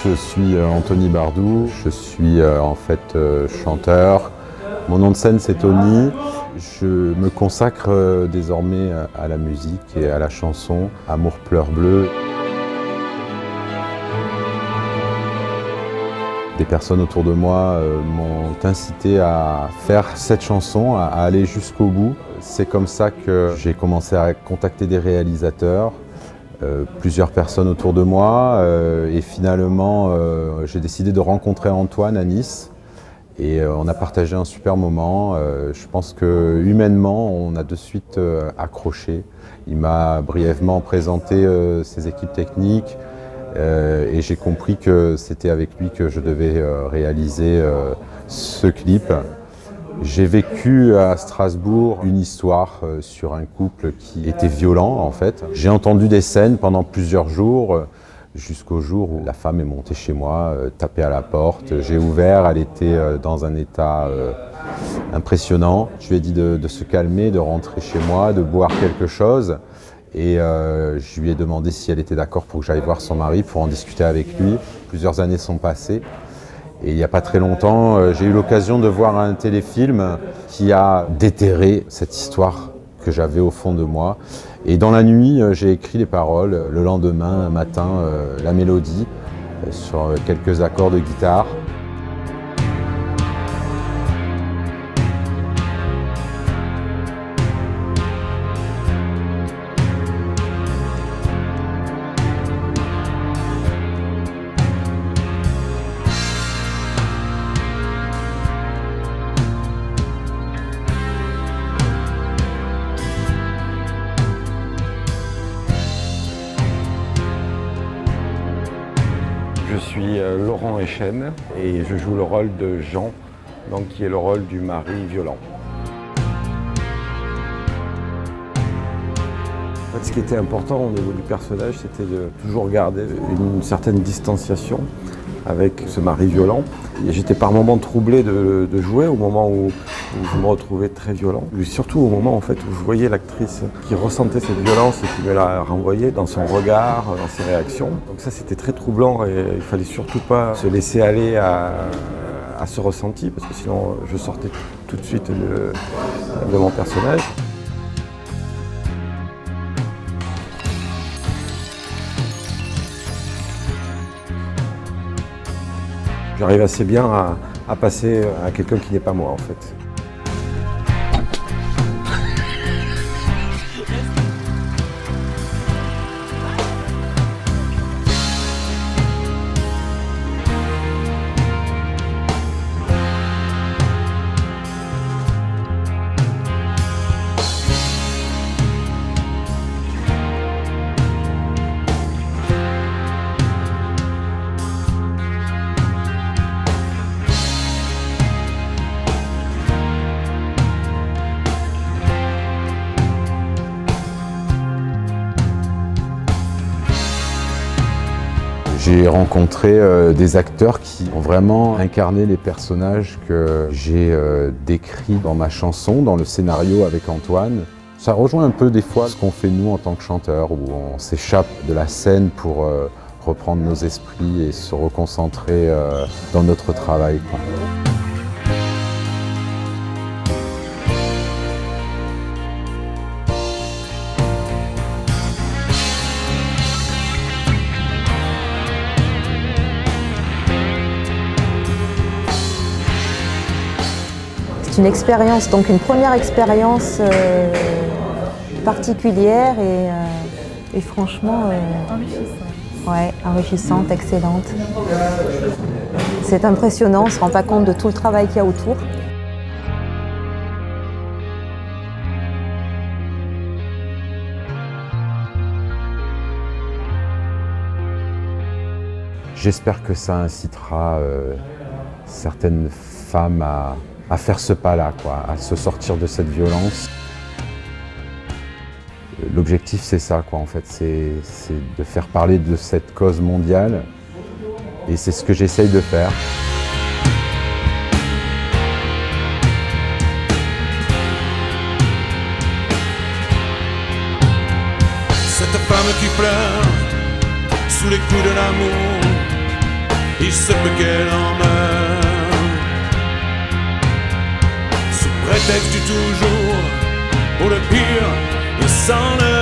Je suis Anthony Bardou, je suis en fait chanteur. Mon nom de scène c'est Tony. Je me consacre désormais à la musique et à la chanson Amour pleure bleu. Des personnes autour de moi m'ont incité à faire cette chanson, à aller jusqu'au bout. C'est comme ça que j'ai commencé à contacter des réalisateurs, plusieurs personnes autour de moi et finalement j'ai décidé de rencontrer Antoine à Nice et on a partagé un super moment. Je pense que humainement on a de suite accroché. Il m'a brièvement présenté ses équipes techniques et j'ai compris que c'était avec lui que je devais réaliser ce clip. J'ai vécu à Strasbourg une histoire sur un couple qui était violent en fait. J'ai entendu des scènes pendant plusieurs jours, jusqu'au jour où la femme est montée chez moi, tapée à la porte. J'ai ouvert, elle était dans un état impressionnant. Je lui ai dit de se calmer, de rentrer chez moi, de boire quelque chose. Et je lui ai demandé si elle était d'accord pour que j'aille voir son mari, pour en discuter avec lui. Plusieurs années sont passées. Et il n'y a pas très longtemps, j'ai eu l'occasion de voir un téléfilm qui a déterré cette histoire que j'avais au fond de moi. Et dans la nuit, j'ai écrit les paroles. Le lendemain matin, la mélodie sur quelques accords de guitare. Je suis Laurent Echen et je joue le rôle de Jean, donc qui est le rôle du mari violent. En fait, ce qui était important au niveau du personnage, c'était de toujours garder une certaine distanciation avec ce mari violent. J'étais par moments troublé de jouer au moment où je me retrouvais très violent. Et surtout au moment en fait, où je voyais l'actrice qui ressentait cette violence et qui me la renvoyait dans son regard, dans ses réactions. Donc ça c'était très troublant et il fallait surtout pas se laisser aller à ce ressenti parce que sinon je sortais tout de suite de mon personnage. J'arrive assez bien à passer à quelqu'un qui n'est pas moi en fait. J'ai rencontré des acteurs qui ont vraiment incarné les personnages que j'ai décrits dans ma chanson, dans le scénario avec Antoine. Ça rejoint un peu des fois ce qu'on fait nous en tant que chanteurs, où on s'échappe de la scène pour reprendre nos esprits et se reconcentrer dans notre travail, quoi. C'est une expérience, donc une première expérience particulière et franchement enrichissante, excellente. C'est impressionnant, on ne se rend pas compte de tout le travail qu'il y a autour. J'espère que ça incitera certaines femmes à faire ce pas-là, quoi, à se sortir de cette violence. L'objectif, c'est ça, quoi, en fait, c'est de faire parler de cette cause mondiale, et c'est ce que j'essaye de faire. Cette femme qui pleure sous les coups de l'amour, il se peut qu'elle en meure. Sous prétexte du toujours, pour le pire et sans le